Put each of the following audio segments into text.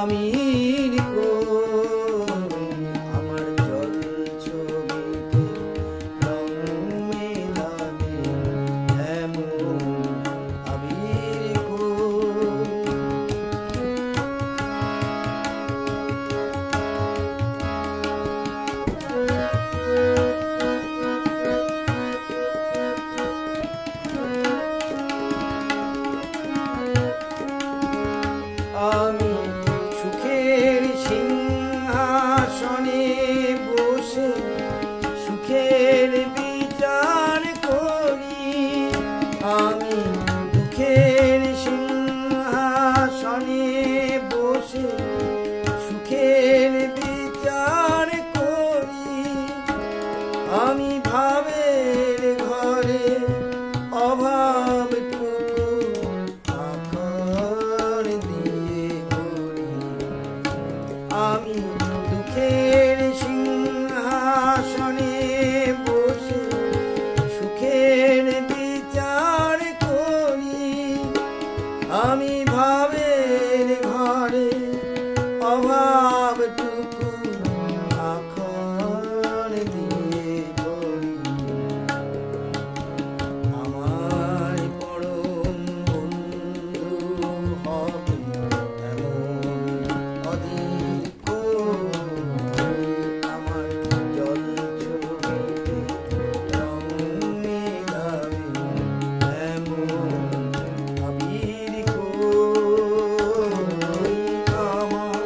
আমির কই আমার জল ছবিতে রং মেলাবে এমন আমির আমি সুখের সিংহাসনে বসে সুখের বিচার করি আমি দুঃখের সিংহাসনে বসে সুখের বিচার করি আমি ভাবের ঘরে অভাবটুকু আমি দুঃখের সিংহাসনে বসে সুখের বিচার করি আমি ভাবের ঘরে অভাবটুকু আখর দিয়ে করি আমার পরম বন্ধু হবে এমন অধীর আমার জল ছবিতে রং মেলাবে এমন আবির কই আমার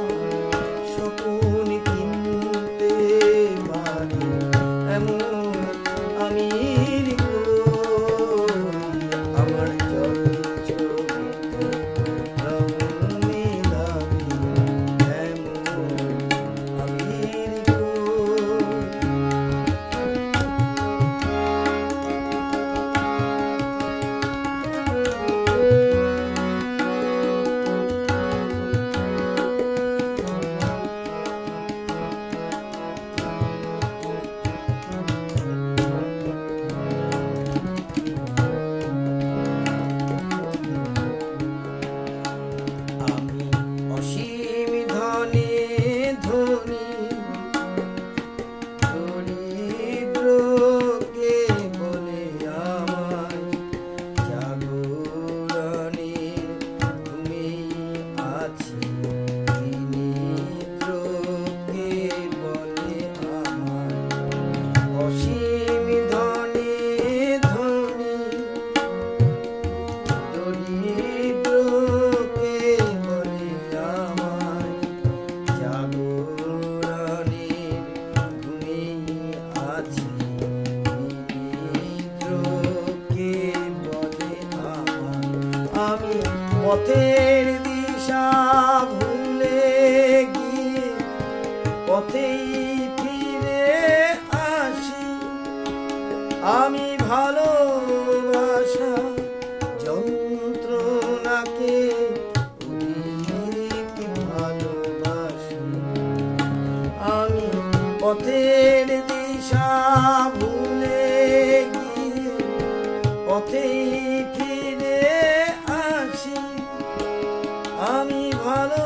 শকুন কিনতে পারি এমন আমির কই আমার জল ছবিতে রং মেলাবে এমন আমির আমি অসীম ধনে ধনী দরিদ্রকে বলে আমায় জাগরণের ঘুমেই আছি দরিদ্রকে বলে আমায় অসীম ধনে ধনী দরিদ্রকে বলে আমায় জাগরণের ঘুমেই আছি দরিদ্রকে বলে আমায় আমি পথের দিশা ভুলে গিয়ে পথেই ফিরে আসি আমি ভালোবাসা যন্ত্রণাকে অধিক ভালোবাসি আমি পথের দিশা ভুলে গিয়ে পথেই ফিরে আসি আমি ভালো